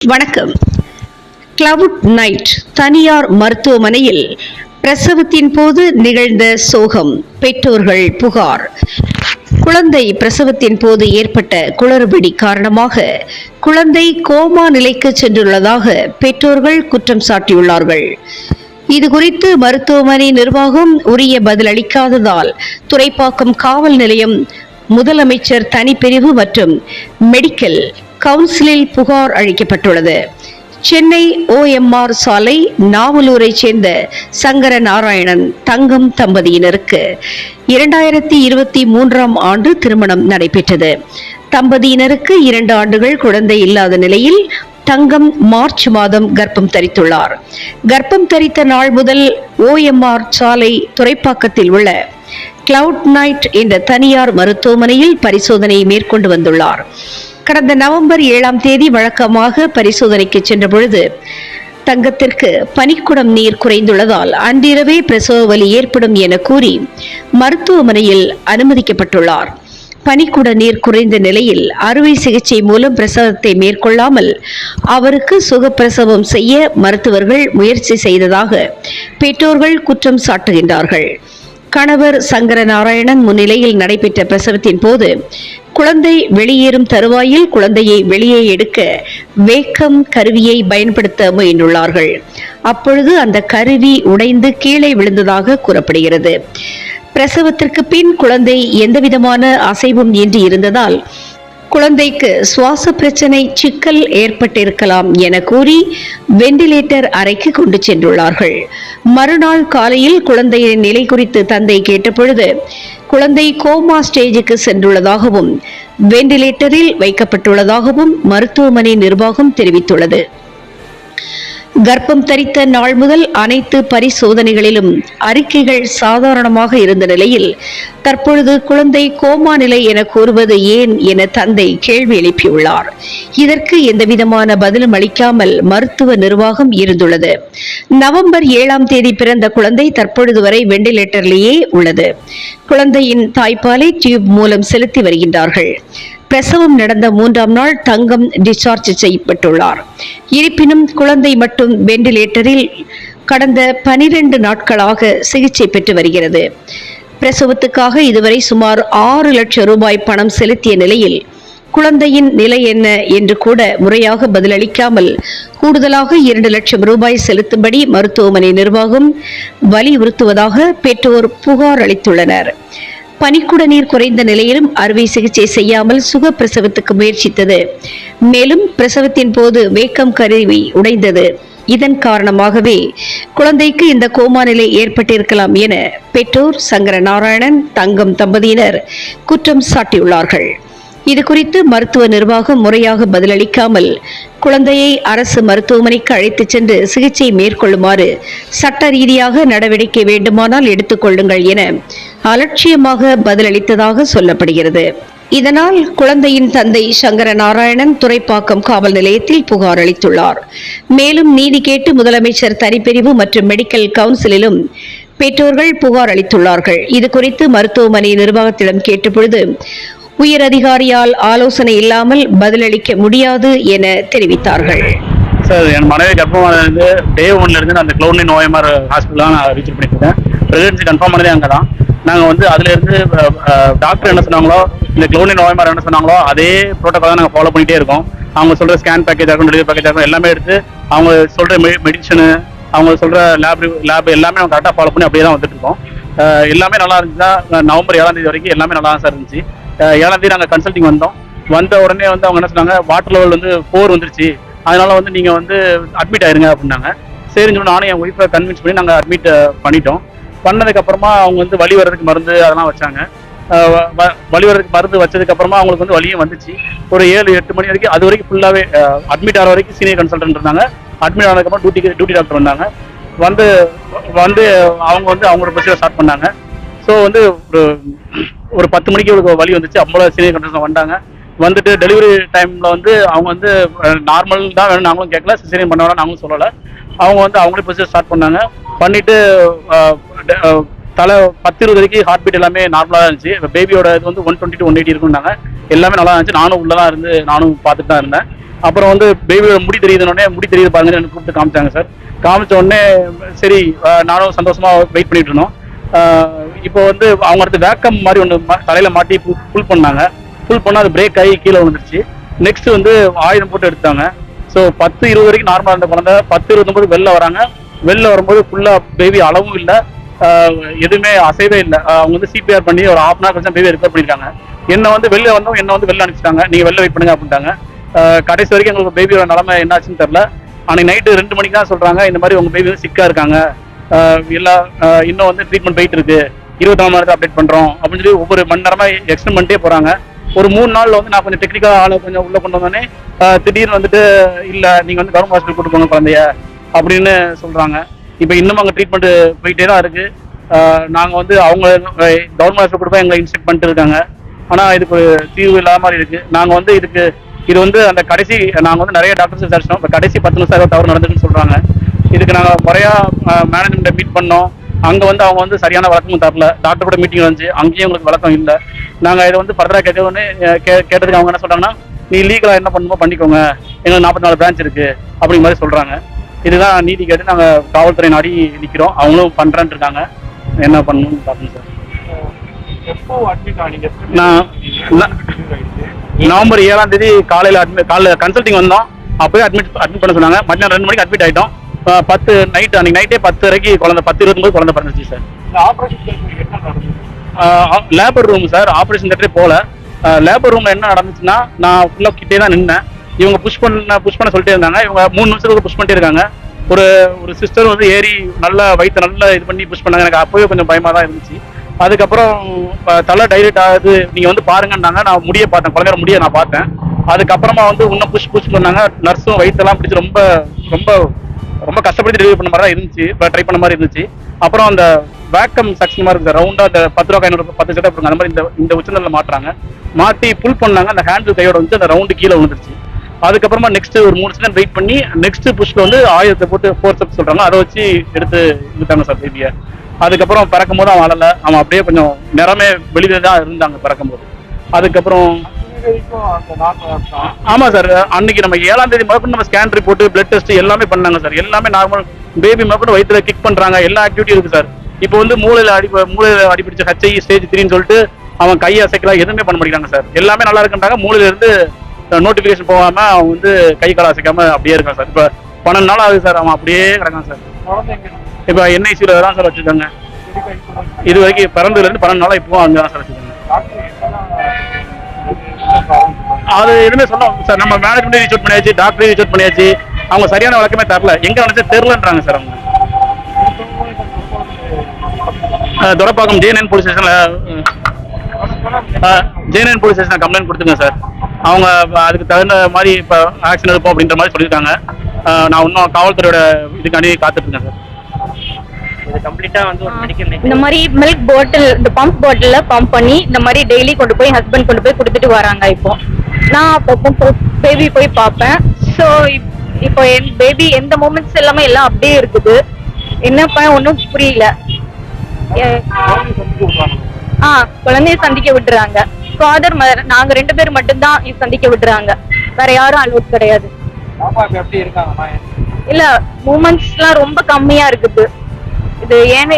வணக்கம். Cloud night தனியார் மருத்துவமனையில் பிரசவத்தின் போது நிகழ்ந்த சோகம், பெற்றோர்கள் புகார். குழந்தை பிரசவத்தின் போது ஏற்பட்ட குளறுபடி காரணமாக குழந்தை கோமா நிலைக்கு சென்றுள்ளதாக பெற்றோர்கள் குற்றம் சாட்டியுள்ளார்கள். இதுகுறித்து மருத்துவமனை நிர்வாகம் உரிய பதில் அளிக்காததால் துறைப்பாக்கம் காவல் நிலையம், முதலமைச்சர் தனிப்பிரிவு மற்றும் மெடிக்கல் கவுன்சிலில் புகார் அளிக்கப்பட்டுள்ளது. சென்னை OMR சாலை நாவலூரைச் சேர்ந்த சங்கர நாராயணன், தங்கம் தம்பதியினருக்கு 2023ஆம் ஆண்டு திருமணம் நடைபெற்றது. தம்பதியினருக்கு 2 ஆண்டுகள் குழந்தை இல்லாத நிலையில் தங்கம் மார்ச் மாதம் கர்ப்பம் தரித்துள்ளார். கர்ப்பம் தரித்த நாள் முதல் OMR சாலை துறைப்பாக்கத்தில் உள்ள கிளவுட் நைட் என்ற தனியார் மருத்துவமனையில் பரிசோதனை மேற்கொண்டு வந்துள்ளார். கடந்த நவம்பர் 7ஆம் தேதி வழக்கமாக பரிசோதனைக்கு சென்ற பொழுது தங்கத்திற்கு பனிக்குடம் நீர் குறைந்துள்ளதால் அன்றிரவே பிரசவ வலி ஏற்படும் என கூறி மருத்துவமனையில் அனுமதிக்கப்பட்டுள்ளார். பனிக்குட நீர் குறைந்த நிலையில் அறுவை சிகிச்சை மூலம் பிரசவத்தை மேற்கொள்ளாமல் அவருக்கு சுகப்பிரசவம் செய்ய மருத்துவர்கள் முயற்சி செய்ததாக பெற்றோர்கள் குற்றம் சாட்டுகின்றார்கள். கணவர் சங்கர நாராயணன் முன்னிலையில் நடைபெற்ற பிரசவத்தின் போது குழந்தை வெளியேறும் தருவாயில் குழந்தையை வெளியே எடுக்க வேக்கம் கருவியை பயன்படுத்த முயன்றுள்ளார்கள். அப்பொழுது அந்த கருவி உடைந்து கீழே விழுந்ததாக கூறப்படுகிறது. பிரசவத்திற்கு பின் குழந்தை எந்தவிதமான அசைவும் இன்றி இருந்ததால் குழந்தைக்கு சுவாச பிரச்சனை சிக்கல் ஏற்பட்டிருக்கலாம் என கூறி வெண்டிலேட்டர் அறைக்கு கொண்டு சென்றுள்ளார்கள். மறுநாள் காலையில் குழந்தையின் நிலை குறித்து தந்தை கேட்டபொழுது குழந்தை கோமா ஸ்டேஜுக்கு சென்றுள்ளதாகவும் வெண்டிலேட்டரில் வைக்கப்பட்டுள்ளதாகவும் மருத்துவமனை நிர்வாகம் தெரிவித்துள்ளது. கர்ப்பம் தரித்த நாள் முதல் அனைத்து பரிசோதனைகளிலும் அறிக்கைகள் சாதாரணமாக இருந்த நிலையில் தற்பொழுது குழந்தை கோமா நிலை என கூறுவது ஏன் என தந்தை கேள்வி எழுப்பியுள்ளார். இதற்கு எந்தவிதமான பதிலும் அளிக்காமல் மருத்துவ நிர்வாகம் இருந்துள்ளது. நவம்பர் 7ஆம் தேதி பிறந்த குழந்தை தற்பொழுது வரை வெண்டிலேட்டரிலேயே உள்ளது. குழந்தையின் தாய்ப்பாலை டியூப் மூலம் செலுத்தி வருகின்றார்கள். பிரசவம் நடந்த 3ஆம் நாள் தங்கம் டிஸ்சார்ஜ் செய்யப்பட்டுள்ளார். இருப்பினும் குழந்தை மட்டும் வெண்டிலேட்டரில் கடந்த 12 நாட்களாக சிகிச்சை பெற்று வருகிறது. பிரசவத்துக்காக இதுவரை சுமார் 6 லட்சம் ரூபாய் பணம் செலுத்திய நிலையில் குழந்தையின் நிலை என்ன என்று கூட முறையாக பதிலளிக்காமல் கூடுதலாக 2 லட்சம் ரூபாய் செலுத்தும்படி மருத்துவமனை நிர்வாகம் வலியுறுத்துவதாக பெற்றோர் புகார் அளித்துள்ளனர். பனிக்குட நீர் குறைந்த நிலையிலும் அறுவை சிகிச்சை செய்யாமல் சுகப்பிரசவத்துக்கு முயற்சித்தது. மேலும் பிரசவத்தின் போது வேக்கம் கருவி உடைந்தது. இதன் காரணமாகவே குழந்தைக்கு இந்த கோமா நிலை ஏற்பட்டிருக்கலாம் என பெற்றோர் சங்கர நாராயணன், தங்கம் தம்பதியினர் குற்றம் சாட்டியுள்ளார்கள். இது குறித்து மருத்துவ நிர்வாகம் முறையாக பதிலளிக்காமல் குழந்தையை அரசு மருத்துவமனைக்கு அழைத்துச் சென்று சிகிச்சை மேற்கொள்ளுமாறு சட்ட ரீதியாக நடவடிக்கை வேண்டுமானால் எடுத்துக் கொள்ளுங்கள் என அலட்சியமாக பதிலளித்ததாக சொல்லப்படுகிறது. இதனால் குழந்தையின் தந்தை சங்கர நாராயணன் துறைப்பாக்கம் காவல் நிலையத்தில் புகார் அளித்துள்ளார். மேலும் நீதி கேட்டு முதலமைச்சர் தனிப்பிரிவு மற்றும் மெடிக்கல் கவுன்சிலிலும் பெற்றோர்கள் புகார் அளித்துள்ளார்கள். இது குறித்து மருத்துவமனை நிர்வாகத்திடம் கேட்டபொழுது உயர் அதிகாரியால் ஆலோசனை இல்லாமல் பதிலளிக்க முடியாது என தெரிவித்தார்கள். சார், என் மனைவி கர்ப்பமானது டே 1ல இருந்து நான் அந்த கிளவுட் நைட் OMR ஹாஸ்பிட்டல் நான் ரீச் பண்ணியிருக்கேன். பிரெக்னன்சி கன்ஃபார்ம் பண்ணதே அங்கே தான். நாங்கள் அதுலேருந்து டாக்டர் என்ன சொன்னாங்களோ, இந்த கிளவுட் நைட் OMR என்ன சொன்னாங்களோ அதே ப்ரோட்டோக்கால் தான் நாங்கள் ஃபாலோ பண்ணிகிட்டே இருக்கோம். அவங்க சொல்கிற ஸ்கேன் பேக்கேஜ் ஆகும், டெலிவரி பேக்கேஜ் ஆகும், எல்லாமே எடுத்து அவங்க சொல்கிற மெடிசனு, அவங்க சொல்கிற லேப் எல்லாமே நம்ம கரெக்டாக ஃபாலோ பண்ணி அப்படியே தான் வந்துட்டு இருக்கோம். எல்லாமே நல்லா இருந்துச்சு தான். நவம்பர் 7ஆம் தேதி வரைக்கும் எல்லாமே நல்லா தான் சார் இருந்துச்சு. 7ஆம் தேதி நாங்கள் கன்சல்டிங் வந்த உடனே அவங்க என்ன சொன்னாங்க, வாட்டர் லெவல் 4 வந்துருச்சு, அதனால நீங்கள் அட்மிட் ஆயிருங்க அப்படின்னாங்க. சரின்னு சொல்லி நானும் என் ஒய்ஃபை கன்வின்ஸ் பண்ணி நாங்கள் அட்மிட் பண்ணிட்டோம். பண்ணதுக்கப்புறமா அவங்க வலி வர்றதுக்கு மருந்து அதெல்லாம் வச்சாங்க. வலி வர்றதுக்கு மருந்து வச்சதுக்கப்புறமா அவங்களுக்கு வலியும் வந்துச்சு. ஒரு 7-8 மணி வரைக்கும் அது வரைக்கும் ஃபுல்லாகவே அட்மிட் ஆகிற வரைக்கும் சீனியர் கன்சல்டன்ட் இருந்தாங்க. அட்மிட் ஆனதுக்கப்புறம் டியூட்டி டாக்டர் வந்தாங்க. வந்து அவங்க அவங்களோட ப்ரொசீஜர் ஸ்டார்ட் பண்ணாங்க. ஸோ ஒரு 10 மணிக்கு இவங்களுக்கு வலி வந்துச்சு. அவ்வளோ சீனியர் கன்சல்டன்ட் வந்தாங்க. வந்துட்டு டெலிவரி டைமில் அவங்க நார்மல் தான் வேணும் நாங்களும் கேட்கல, சிசேரியன் பண்ண வேணாம் நாங்களும் சொல்லலை. அவங்களே ப்ரொசீஜர் ஸ்டார்ட் பண்ணாங்க. பண்ணிட்டு தலை 10-20 வரைக்கும் ஹார்ட் பீட் எல்லாமே நார்மலாக தான் இருந்துச்சு. பேபியோட இது 120 to 180 இருக்குன்னாங்க. எல்லாமே நல்லா இருந்துச்சு. நானும் உள்ளதான் இருந்து நானும் பார்த்துட்டு தான் இருந்தேன். அப்புறம் வந்து பேபியோட முடி தெரியுதுன்னொடனே முடி தெரியுது பாருங்க எனக்கு கூப்பிட்டு காமிச்சாங்க சார். காமிச்ச உடனே சரி நானும் சந்தோஷமா வெயிட் பண்ணிட்டு இருந்தோம். இப்போ வந்து அவங்க அடுத்து வேக்கம் மாதிரி ஒன்று தலையில மாட்டி புல் பண்ணாங்க. புல் பண்ணால் அது பிரேக் ஆகி கீழே விழுந்துருச்சு. நெக்ஸ்ட் வந்து ஆயுதம் போட்டு எடுத்தாங்க. ஸோ 10-20 வரைக்கும் நார்மலாக இருந்த குழந்தை 10-29 வெளில வராங்க. வெளில வரும்போது ஃபுல்லா பேபி அளவும் இல்லை, எதுவுமே அசைவே இல்லை. அவங்க வந்து சிபிஆர் பண்ணி ஒரு 1/2 hour கழிச்சு பேபி ரெக்கவர் பண்ணிருக்காங்க. என்ன வந்து வெளில வந்தோம், என்ன வந்து வெளில அனுப்பிச்சிட்டாங்க, நீங்க வெளில வெயிட் பண்ணுங்க அப்படின்ட்டாங்க. கடைசி வரைக்கும் எங்களுக்கு பேபியோட நிலைமை என்னாச்சுன்னு தெரியல. அன்னைக்கு நைட்டு 2 மணிக்கு தான் சொல்றாங்க இந்த மாதிரி உங்க பேபி வந்து சிக்கா இருக்காங்க, எல்லாம் இன்னும் வந்து ட்ரீட்மெண்ட் போயிட்டு இருக்கு, 24 மணி நேரத்தை அப்டேட் பண்றோம் அப்படின்னு சொல்லி ஒவ்வொரு மணி நேரமா எக்ஸ்டெண்ட் பண்ணிட்டே போறாங்க. ஒரு 3 நாள்ல வந்து நான் கொஞ்சம் டெக்னிக்கா ஆளை கொஞ்சம் உள்ள கொண்டு வந்தோடனே திடீர்னு வந்துட்டு இல்ல நீங்க வந்து கவர்மெண்ட் ஹாஸ்பிட்டல் கூட்டு போங்க குழந்தைய அப்படின்னு சொல்றாங்க. இப்போ இன்னும் அங்கே ட்ரீட்மெண்ட் போயிட்டே தான் இருக்கு. நாங்கள் வந்து அவங்க கவர்மெண்ட் ஹாஸ்பிட்டல் கூட்டு போய் எங்களை இன்ஸ்ட்ரக்ட் பண்ணிட்டு இருக்காங்க. ஆனால் இதுக்கு ஒரு தீர்வு இல்லாத மாதிரி இருக்கு. நாங்கள் வந்து இது வந்து அந்த கடைசி நாங்கள் வந்து நிறைய டாக்டர்ஸ் விசாரிச்சோம். இப்போ கடைசி 10 நிமிஷம் ஏதோ தவறு நடந்துக்குன்னு சொல்றாங்க. இதுக்கு நாங்கள் முறையா மேனேஜ்மெண்ட்டை மீட் பண்ணோம். அங்கே வந்து அவங்க வந்து சரியான வழக்கமும் தரல. டாக்டர் கூட மீட்டிங் வந்துச்சு, அங்கேயும் உங்களுக்கு வழக்கம் இல்லை. நாங்கள் இதை வந்து ஃபர்தராக கேட்டதுக்கு அவங்க என்ன சொல்றாங்கன்னா, நீ லீகலா என்ன பண்ணுமோ பண்ணிக்கோங்க, எங்களுக்கு 44 பிரான்ச் இருக்கு அப்படிங்கிற மாதிரி சொல்றாங்க. இதுதான் நீதி கேட்டு நாங்கள் காவல்துறை நாடி நிற்கிறோம். அவங்களும் பண்றேன்னு இருக்காங்க. என்ன பண்ணணும்னு பார்க்கணும் சார். நான் நவம்பர் 7ஆம் தேதி காலையில கன்சல்டிங் வந்தோம். அப்பவே அட்மிட் பண்ண சொன்னாங்க. மத்தியானம் 2 மணிக்கு அட்மிட் ஆயிட்டோம். 10 நைட் அன்னைக்கு நைட்டே 10 வரைக்கும் குழந்தை 10:29 குழந்தை பிறந்துச்சு sir. Labour room sir, operation தேட்டரே போல. லேபர் ரூம்ல என்ன நடந்துச்சுன்னா, நான் ஃபுல்லா கிட்டே தான் நின்னேன். இவங்க புஷ் பண்ண சொல்லிட்டே இருந்தாங்க. இவங்க 3 நிமிஷத்துக்கு புஷ் பண்ணிட்டே இருக்காங்க. ஒரு சிஸ்டர் வந்து ஏறி நல்லா வயிற்று நல்லா இது பண்ணி புஷ் பண்ணாங்க. எனக்கு அப்பவே கொஞ்சம் பயமா தான் இருந்துச்சு. அதுக்கப்புறம் தலை டைரக்ட் ஆகுது, நீங்க வந்து பாருங்கன்னாங்க. நான் முடிய பார்த்தேன், குழந்தைய முடிய நான் பார்த்தேன். அதுக்கப்புறமா வந்து இன்னும் புஷ் பண்ணாங்க. நர்ஸும் வயிற்றெல்லாம் பிடிச்சி ரொம்ப ரொம்ப ரொம்ப கஷ்டப்பட்டு டெலிவரி பண்ண மாதிரி தான் இருந்துச்சு, ட்ரை பண்ண மாதிரி இருந்துச்சு. அப்புறம் அந்த வேக்கம் செக்ஷன் மாதிரி இருக்குது ரவுண்டா, அந்த 10 ரூபா 10 செட்டப் அந்த மாதிரி இந்த உச்சந்தல மாட்டுறாங்க. மாட்டி புல் பண்ணாங்க. அந்த ஹேண்டில் கையோட வந்து அந்த ரவுண்டு கீழே விழுந்துருச்சு. அதுக்கப்புறமா நெக்ஸ்ட் ஒரு 3 செகண்ட் வெயிட் பண்ணி நெக்ஸ்ட் புஷ்ல வந்து ஆயுதத்தை போட்டு ஃபோர்செப்ஸ் சொல்றாங்க, அதை வச்சு எடுத்து இழுத்தாங்க சார் பேபியை. அதுக்கப்புறம் பிறக்கும் போது அவன் அழல, அவன் அப்படியே கொஞ்சம் நிறமே வெளியில தான் இருந்தாங்க பிறக்கும் போது. அதுக்கப்புறம் ஆமா சார், அன்னைக்கு நம்ம 7ஆம் தேதி முதல்ல நம்ம ஸ்கேன் ரிப்போர்ட், பிளட் டெஸ்ட் எல்லாமே பண்ணாங்க சார். எல்லாமே நார்மல். பேபி முதல்ல வயிற்றுல கிக் பண்றாங்க, எல்லா ஆக்டிவிட்டி இருக்கு சார். இப்போ வந்து மூளையில அடிபிடிச்ச HI ஸ்டேஜ் 3ன்னு சொல்லிட்டு அவன் கையை அசைக்கலாம், எதுவுமே பண்ண மாட்டேங்கிறாங்க சார். எல்லாமே நல்லா இருக்குன்றாங்க. மூளையில இருந்து நோட்டிபிகேஷன் போகாம அவன் வந்து கை கால அசைக்காம அப்படியே இருக்கான் சார். இப்போ 12 நாள் ஆகுது சார், அவன் அப்படியே கிடக்கான் சார். இப்போ NICUல தான் சார் வச்சிருக்காங்க. இது வரைக்கும் பிறந்ததுல இருந்து 12 நாளா இப்போ அங்கே தான் சார் வச்சிருக்காங்க. அது எதுவுமே சொன்னோம் சார். நம்ம மேனேஜ்மெண்ட் ரீச் அவுட் பண்ணியாச்சு, டாக்டர் ரீச் அவுட் பண்ணியாச்சு. அவங்க சரியான வழக்கமே தரல. எங்க நினைச்சா தெரிலன்றாங்க சார். அவங்க துரப்பாக்கம் J9 போலீஸ் ஸ்டேஷன்ல கம்ப்ளைண்ட் கொடுத்துருங்க சார். அவங்க அதுக்கு தகுந்த மாதிரி இப்போ ஆக்ஷன் எடுப்போம் அப்படின்ற மாதிரி சொல்லியிருக்காங்க. நான் இன்னும் காவல்துறையோட இதுக்காண்டி காத்துட்டு இருக்கேன் சார். இந்த மாதிரி மில்க் பாட்டில், இந்த பம்ப் பாட்டில்ல பம்ப் பண்ணி இந்த மாதிரி டெய்லி கொண்டு போய் ஹஸ்பண்ட் கொண்டு போய் கொடுத்துட்டு வராங்க. இப்போ நான் அப்போ பேபி போய் பார்ப்பேன். ஸோ இப்போ என் பேபி எந்த மூமெண்ட்ஸ் எல்லாமே எல்லாம் அப்படியே இருக்குது. என்னப்பா ஒன்றும் புரியல. குழந்தைய சந்திக்க விட்டுறாங்க. ஃபாதர் மதர் நாங்க 2 பேர் மட்டும்தான் சந்திக்க விட்டுறாங்க, வேற யாரும் அலோட் கிடையாது. இல்ல மூமெண்ட்ஸ் எல்லாம் ரொம்ப கம்மியா இருக்குது. இது ஏன்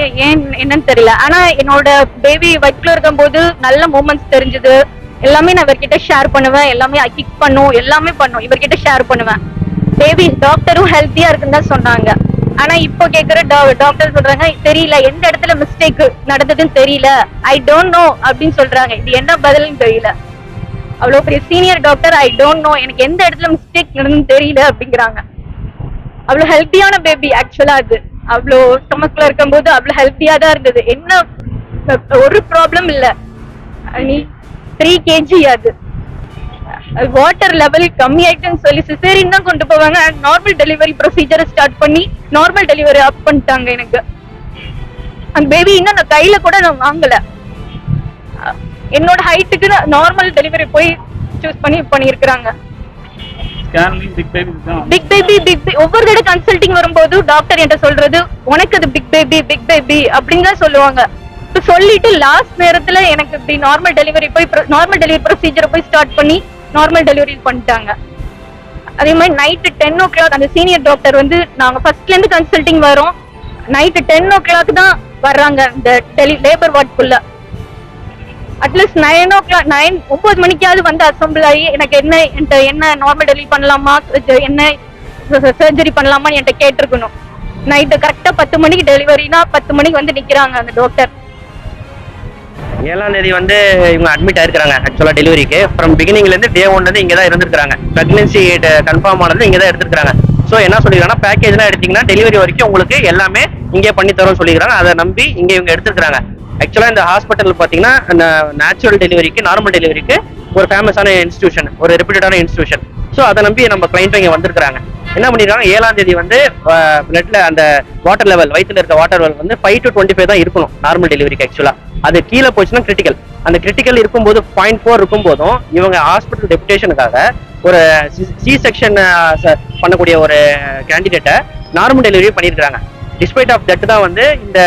என்னன்னு தெரியல. ஆனா என்னோட பேபி வயிற்றுல இருக்கும் போது நல்ல மூமெண்ட்ஸ் தெரிஞ்சது. எல்லாமே நான் இவர்கிட்ட ஷேர் பண்ணுவேன், எல்லாமே கிக் பண்ணும், எல்லாமே பண்ணும், இவர்கிட்ட ஷேர் பண்ணுவேன். பேபி டாக்டரும் ஹெல்த்தியா இருக்குன்னு தான் சொன்னாங்க. ஆனா இப்போ கேக்குற டாக்டர் சொல்றாங்க தெரியல, எந்த இடத்துல மிஸ்டேக் நடந்ததுன்னு தெரியல, ஐ டோன்ட் நோ அப்படின்னு சொல்றாங்க. இது என்ன பதில்னு தெரியல. அவ்வளவு பெரிய senior doctor, I don't know, எனக்கு எந்த இடத்துல மிஸ்டேக் நடந்ததுன்னு தெரியல அப்படிங்கிறாங்க. அவ்வளவு ஹெல்த்தியான பேபி ஆக்சுவலா. அது அவ்வளோ ஸ்டொமக்ல இருக்கும்போது அவ்வளவு ஹெல்த்தியா தான் இருந்தது. என்ன ஒரு ப்ராப்ளம் இல்ல. நீ 3 kg அது வாட்டர் லெவல் கம்மி ஆயிட்டுன்னு சொல்லி சிசேரியன் தான் கொண்டு போவாங்க. நார்மல் டெலிவரி ப்ரொசீஜரை ஸ்டார்ட் பண்ணி நார்மல் டெலிவரி அப் பண்ணிட்டாங்க. எனக்கு அந்த பேபி இன்னும் நான் கையில கூட நான் வாங்கல. என்னோட ஹைட்டுக்கு நார்மல் டெலிவரி போய் சூஸ் பண்ணியிருக்கிறாங்க. பிக் பேபி ஒவ்வொரு தடவை கன்சல்டிங் வரும்போது டாக்டர் என்கிட்ட சொல்றது உனக்கு அது பிக் பேபி அப்படின்னு தான் சொல்லுவாங்க. இப்ப சொல்லிட்டு லாஸ்ட் நேரத்துல எனக்கு இப்படி நார்மல் டெலிவரி ப்ரொசீஜரை போய் ஸ்டார்ட் பண்ணி நார்மல் டெலிவரி பண்ணிட்டாங்க. அதே மாதிரி நைட்டு 10 o'clock அந்த சீனியர் டாக்டர் வந்து நாங்க ஃபர்ஸ்ட்ல இருந்து கன்சல்டிங் வரோம், நைட்டு 10 o'clock தான் வர்றாங்க இந்த லேபர் வார்டுக்குள்ள. அட்லீஸ்ட் 9 மணிக்காவது வந்து அசம்பிள் ஆகி எனக்கு என்ன நார்மல் டெலிவரி பண்ணலாமா, என்ன சர்ஜரி பண்ணலாமான்னு என்கிட்ட கேட்டிருக்கணும். நைட்டு கரெக்டா 10 மணிக்கு டெலிவரினா 10 மணிக்கு வந்து நிக்கிறாங்க அந்த டாக்டர். 7ஆம் தேதி வந்து இவங்க அட்மிட் ஆயிருக்காங்க ஆக்சுவலா டெலிவரிக்கு. ஃப்ரம் பிகினிங்ல இருந்து டே 1ல இருந்து இங்க தான் இருந்திருக்காங்க. பிரெக்னன்சி கன்ஃபார்ம் ஆனது இங்க தான் எடுத்துருக்காங்க. ஸோ என்ன சொல்லிக்கிறாங்கன்னா பேக்கேஜ்லாம் எடுத்தீங்கன்னா டெலிவரி வரைக்கும் உங்களுக்கு எல்லாமே இங்கே பண்ணி தரோம்னு சொல்லிக்கிறாங்க. அதை நம்பி இங்க இவங்க எடுத்துருக்காங்க. ஆக்சுவலா இந்த ஹாஸ்பிட்டல் பாத்தீங்கன்னா நேச்சுரல் டெலிவரிக்கு நார்மல் டெலிவரிக்கு ஒரு ஃபேமஸான இன்ஸ்டியூஷன், ஒரு ரெப்யூட்டடான இன்ஸ்டியூஷன். ஸோ அதை நம்பி நம்ம கிளைண்ட் இங்க வந்திருக்காங்க. என்ன பண்ணிருக்காங்க, 7ஆம் தேதி வந்து பிளட்ல அந்த வாட்டர் லெவல், வயிற்றுல இருக்க வாட்டர் லெவல் வந்து 5 to 25 தான் இருக்கணும் நார்மல் டெலிவரிக்கு. ஆக்சுவலா அது கீழே போச்சுன்னா கிரிட்டிக்கல். அந்த கிரிட்டிக்கல் இருக்கும்போது 0.4 இருக்கும் போதும் இவங்க ஹாஸ்பிட்டல் டெபுடேஷனுக்காக ஒரு சி செக்ஷன் பண்ணக்கூடிய ஒரு கேண்டிடேட்டை நார்மல் டெலிவரி பண்ணியிருக்காங்க. டிஸ்பைட் ஆஃப் தட் தான் வந்து இந்த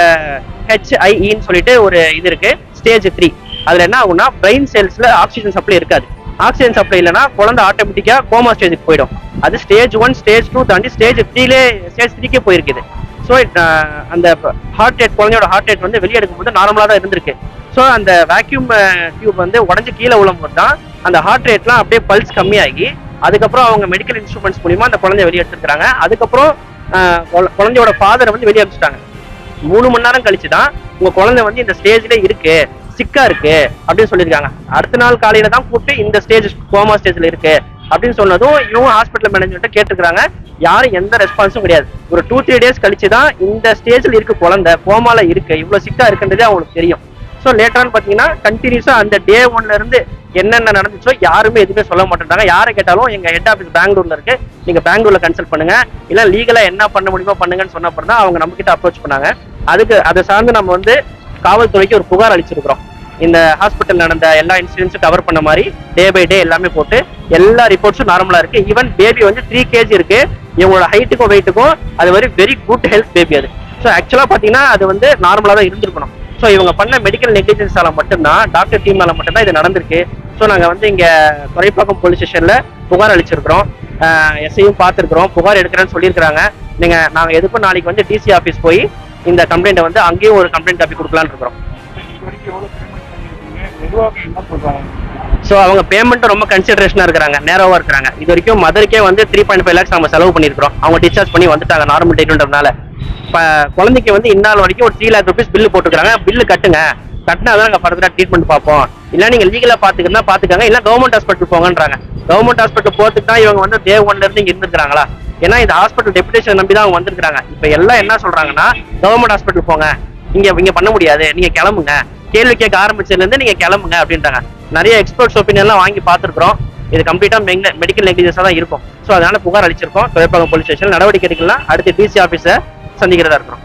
HIEன்னு சொல்லிட்டு ஒரு இது இருக்கு, ஸ்டேஜ் 3. அதுல என்ன ஆகும்னா பிரெயின் செல்ஸ்ல ஆக்சிஜன் சப்ளை இருக்காது. ஆக்சிஜன் சப்ளை இல்லைன்னா குழந்தை ஆட்டோமேட்டிக்கா கோமா ஸ்டேஜுக்கு போயிடும். அது ஸ்டேஜ் 1 ஸ்டேஜ் 2 தாண்டி ஸ்டேஜ் 3க்கே போயிருக்குது. ஸோ அந்த ஹார்ட் ரேட், குழந்தையோட ஹார்ட் ரேட் வந்து வெளியே எடுக்கும்போது நார்மலாக தான் இருந்திருக்கு. ஸோ அந்த வேக்யூம் டியூப் வந்து உடஞ்சி கீழே விழும்போது தான் அந்த ஹார்ட் ரேட்லாம் அப்படியே பல்ஸ் கம்மியாகி அதுக்கப்புறம் அவங்க மெடிக்கல் இன்ஸ்ட்ருமெண்ட்ஸ் மூலியமா அந்த குழந்தைய வெளியே எடுத்துருக்காங்க. அதுக்கப்புறம் குழந்தையோட ஃபாதரை வந்து வெளியே அனுப்பிச்சிட்டாங்க. 3 மணி நேரம் கழிச்சு தான் உங்க குழந்தை வந்து இந்த ஸ்டேஜ்ல இருக்கு, சிக்கா இருக்கு அப்படின்னு சொல்லியிருக்காங்க. அடுத்த நாள் காலையில தான் கூப்பிட்டு இந்த ஸ்டேஜ் கோமா ஸ்டேஜ்ல இருக்கு அப்படின்னு சொன்னதும் இவங்க ஹாஸ்பிட்டல் மேனேஜ்மெண்ட்டை கேட்டுருக்காங்க. யாரும் எந்த ரெஸ்பான்ஸும் கிடையாது. ஒரு 2-3 days கழிச்சு தான் இந்த ஸ்டேஜ்ல இருக்கு குழந்தை கோமால இருக்கு, இவ்வளவு சிக்கா இருக்குன்றதே அவங்களுக்கு தெரியும். ஸோ லேட்டரான்னு பார்த்தீங்கன்னா கண்டினியூஸா அந்த டே 1ல இருந்து என்னென்ன நடந்துச்சோ யாருமே எதுவுமே சொல்ல மாட்டேன்றாங்க. யாரை கேட்டாலும் எங்க ஹெட் ஆஃபீஸ் பெங்களூர்ல இருக்கு, நீங்க பெங்களூர்ல கன்சல்ட் பண்ணுங்க, இல்ல லீகலா என்ன பண்ண முடியுமோ பண்ணுங்கன்னு சொன்ன அப்புறம் தான் அவங்க நம்ம கிட்ட அப்ரோச் பண்ணாங்க. அதை சார்ந்து நம்ம வந்து காவல்துறைக்கு ஒரு புகார் அளிச்சிருக்கிறோம். இந்த ஹாஸ்பிட்டல் நடந்த எல்லா இன்சிடென்ட்ஸும் கவர் பண்ண மாதிரி டே பை டே எல்லாமே போட்டு எல்லா ரிப்போர்ட்ஸும் நார்மலா இருக்கு. ஈவன் பேபி வந்து 3 kg இருக்கு. இவங்களோட ஹைட்டுக்கும் வெயிட்டுக்கும் அது வெரி குட் ஹெல்த் பேபி அது. ஸோ ஆக்சுவலா பாத்தீங்கன்னா அது வந்து நார்மலா தான் இருந்திருக்கணும். ஸோ இவங்க பண்ண மெடிக்கல் நெக்லிஜென்ஸால மட்டும்தான், டாக்டர் டீம்னால மட்டும்தான் இது நடந்திருக்கு. ஸோ நாங்க வந்து இங்க துறைப்பாக்கம் போலீஸ் ஸ்டேஷன்ல புகார் அளிச்சிருக்கிறோம். எஸ்ஐயும் பார்த்துருக்கிறோம், புகார் எடுக்கிறேன்னு சொல்லியிருக்காங்க. நாங்க எதுக்கும் நாளைக்கு வந்து டிசி ஆஃபீஸ் போய் இந்த கம்ப்ளைண்ட்டை வந்து அங்கேயும் ஒரு கம்ப்ளைண்ட் காப்பி கொடுக்கலான்னு இருக்கிறோம். ஸோ அவங்க பேமெண்ட் ரொம்ப கன்சிடரேஷனா இருக்கிறாங்க, நேரோவா இருக்கிறாங்க. இது வரைக்கும் மதருக்கே வந்து 3.5 lakhs நம்ம செலவு பண்ணியிருக்கிறோம். அவங்க டிஸ்சார்ஜ் பண்ணி வந்துட்டாங்க நார்மல் டேட்ன்றதுனால. இப்போ குழந்தைக்கு வந்து இந்நாள் வரைக்கும் ஒரு 3 lakh rupees பில்லு போட்டுக்கிறாங்க. பில்லு கட்டுங்க, கட்டினாதான் நாங்கள் ஃபர்தரா ட்ரீட்மெண்ட் பார்ப்போம், இல்லை நீங்க லீகலா பாத்துக்கிறதா பாத்துக்காங்க, இல்லை கவர்மெண்ட் ஹாஸ்பிட்டல் போங்கன்றாங்க. கவர்மெண்ட் ஹாஸ்பிட்டல் போறதுக்கு தான் இவங்க வந்து டே 1ல இருந்து இங்க இருந்திருக்காங்களா? ஏன்னா இந்த ஹாஸ்பிட்டல் டெபுடேஷன் நம்பி தான் அவங்க வந்திருக்காங்க. இப்போ எல்லாம் என்ன சொல்றாங்கன்னா கவர்மெண்ட் ஹாஸ்பிட்டல் போங்க, இங்க பண்ண முடியாது, நீங்க கிளம்புங்க, கேள்வி கேட்க ஆரம்பிச்சதுல இருந்து நீங்க கிளம்புங்க அப்படின்றாங்க. நிறைய எக்ஸ்பர்ட்ஸ் ஒப்பீனியன்லாம் வாங்கி பார்த்துருக்கோம். இது கம்ப்ளீட்டா மெடிக்கல் நெக்லிஜென்ஸா தான் இருக்கும். ஸோ அதனால புகார் அளிச்சிருக்கோம். துறைப்பாக்கம் போலீஸ் ஸ்டேஷன் நடவடிக்கை எடுக்கலாம். அடுத்து டிசி ஆஃபீஸை சந்திக்கிறதா இருக்கிறோம்.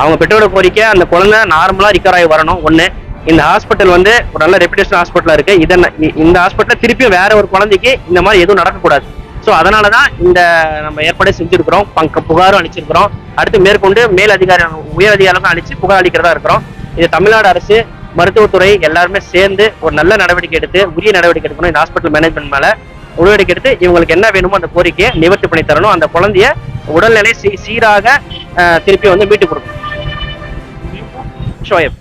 அவங்க பெற்றோட கோரிக்கை அந்த குழந்தை நார்மலா ரிகவர் ஆகி வரணும். ஒண்ணு, இந்த ஹாஸ்பிட்டல் வந்து ஒரு நல்ல ரெப்யூட்டேஷன் ஹாஸ்பிட்டலா இருக்கு. இந்த ஹாஸ்பிட்டல் திருப்பியும் வேற ஒரு குழந்தைக்கு இந்த மாதிரி எதுவும் நடக்கக்கூடாது. ஸோ அதனாலதான் இந்த நம்ம ஏற்பாடு செஞ்சிருக்கிறோம், புகாரும் அளிச்சிருக்கிறோம். அடுத்து மேற்கொண்டு உயர் அதிகாரிகளுக்கும் அளிச்சு புகார் அளிக்கிறதா இருக்கிறோம். இது தமிழ்நாடு அரசு, மருத்துவத்துறை எல்லாருமே சேர்ந்து ஒரு நல்ல நடவடிக்கை எடுத்து உரிய நடவடிக்கை எடுக்கணும். இந்த ஹாஸ்பிட்டல் மேனேஜ்மெண்ட் மேல நடவடிக்கை எடுத்து இவங்களுக்கு என்ன வேணுமோ அந்த கோரிக்கையை நிவர்த்தி பண்ணி தரணும். அந்த குழந்தைய உடல்நிலை சீராக திருப்பி வந்து மீட்டு கொடுக்கணும். ஷோயப்.